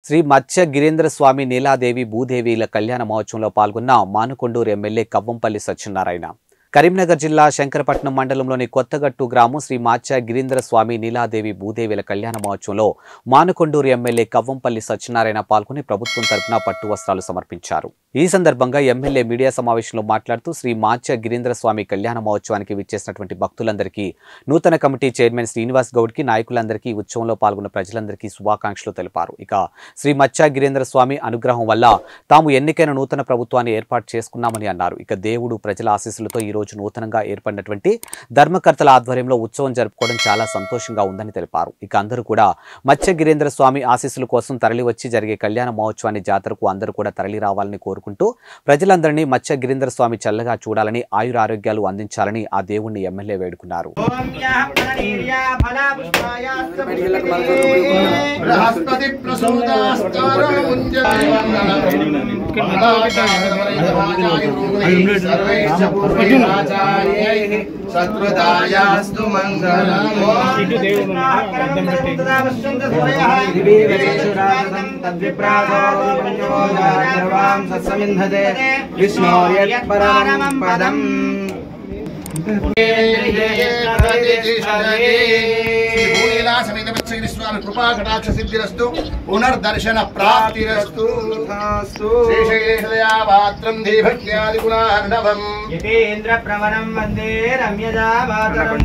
శ్రీ మత్స్య గిరీంద్ర స్వామి నీలాదేవి భూదేవిల కళ్యాణ మహోత్సవంలో పాల్గొన్న మానుకొండూరు ఎమ్మెల్యే కవ్వంపల్లి సత్యనారాయణ. కరీంనగర్ జిల్లా శంకరపట్నం మండలంలోని కొత్తగట్టు గ్రామం శ్రీ మత్స్య గిరీంద్ర స్వామి నీలాదేవి భూదేవిల కళ్యాణ మహోత్సవంలో మానుకొండూరు ఎమ్మెల్యే కవ్వంపల్లి సత్యనారాయణ పాల్గొని ప్రభుత్వం తరపున పట్టు వస్త్రాలు సమర్పించారు. ఈ సందర్భంగా ఎమ్మెల్యే మీడియా సమావేశంలో మాట్లాడుతూ శ్రీ మత్స్య గిరీంద్ర స్వామి కళ్యాణ మహోత్సవానికి విచ్చేసినటువంటి భక్తులందరికీ, నూతన కమిటీ చైర్మన్ శ్రీనివాస్ గౌడ్కి, నాయకులందరికీ, ఉత్సవంలో పాల్గొన్న ప్రజలందరికీ శుభాకాంక్షలు తెలిపారు. ఇక శ్రీ మత్స్య గిరీంద్ర స్వామి అనుగ్రహం వల్ల తాము ఎన్నికైన నూతన ప్రభుత్వాన్ని ఏర్పాటు చేసుకున్నామని అన్నారు. ఇక దేవుడు ప్రజల ఆశీస్సులతో ఈ రోజు నూతనంగా ఏర్పడినటువంటి ధర్మకర్తల ఆధ్వర్యంలో ఉత్సవం జరుపుకోవడం చాలా సంతోషంగా ఉందని తెలిపారు. ఇక అందరూ కూడా మత్స్య గిరీంద్ర స్వామి ఆశీస్సుల కోసం తరలి వచ్చి జరిగే కళ్యాణ మహోత్సవాన్ని జాతరకు అందరూ కూడా తరలి రావాలని కోరుకుంటూ ప్రజలందరినీ మత్స్య గిరీంద్ర స్వామి చల్లగా చూడాలని, ఆయురారోగ్యాలు అందించాలని ఆ దేవుణ్ణి ఎమ్మెల్యే వేడుకున్నారు. సత్వదాయాస్తు మంగళం कृपा कटाक्ष सिद्धिरस्तु पुनर्दर्शन प्राप्तिरस्तु शेषेशया पात्रं देवज्ञादि गुणार्णवम् यतेन्द्र प्रवरं वन्दे रम्यजा मातरं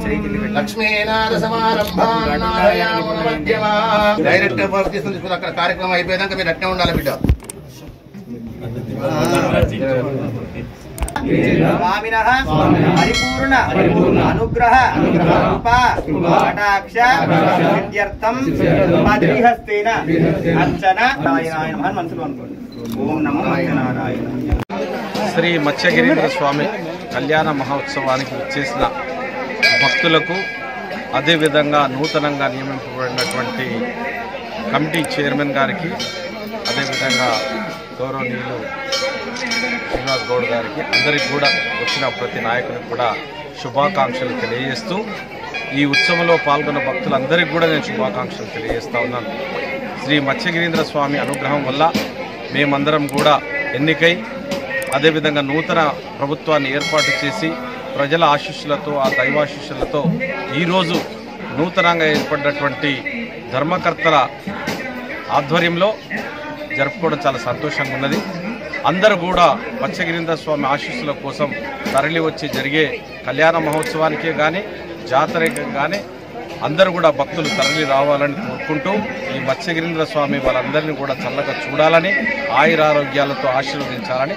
लक्ष्मीनाथ समारंभां नारायण मध्यमा డైరెక్ట్ వర్క్ తీసుకుని అక్కడ కార్యక్రమం అయిపోయాక మీరు అట్నే ఉండాలి బిడ్డ. स्वामिनः परिपूर्ण अनुग्रह कृपा कटाक्ष सिद्ध्यर्थं मद्रिहस्तेन अर्चन नारायण मनसुलो अनुकोंడి. ओम नमो नारायण. శ్రీ మత్స్య గిరీంద్ర స్వామి కళ్యాణ మహోత్సవానికి వచ్చేసిన భక్తులకు, అదేవిధంగా నూతనంగా నియమింపబడినటువంటి కమిటీ చైర్మన్ గారికి, అదేవిధంగా గౌరవనీయులు శ్రీనివాస్ గౌడ్ గారికి, అందరికి కూడా వచ్చిన ప్రతి నాయకునికి కూడా శుభాకాంక్షలు తెలియజేస్తూ, ఈ ఉత్సవంలో పాల్గొన్న భక్తులందరికీ కూడా నేను శుభాకాంక్షలు తెలియజేస్తా ఉన్నాను. శ్రీ మత్స్య గిరీంద్ర స్వామి అనుగ్రహం వల్ల మేమందరం కూడా ఎన్నికై, అదేవిధంగా నూతన ప్రభుత్వాన్ని ఏర్పాటు చేసి ప్రజల ఆశీస్సులతో, ఆ దైవాశీస్సులతో ఈరోజు నూతనంగా ఏర్పడినటువంటి ధర్మకర్తల ఆధ్వర్యంలో జరుపుకోవడం చాలా సంతోషంగా ఉన్నది. అందరూ కూడా మత్స్య గిరీంద్ర స్వామి ఆశీస్సుల కోసం తరలి వచ్చి జరిగే కళ్యాణ మహోత్సవానికే కానీ, జాతరకే కానీ అందరూ కూడా భక్తులు తరలి రావాలని కోరుకుంటూ, ఈ మత్స్య గిరీంద్ర స్వామి వాళ్ళందరినీ కూడా చల్లగా చూడాలని, ఆయురారోగ్యాలతో ఆశీర్వదించాలని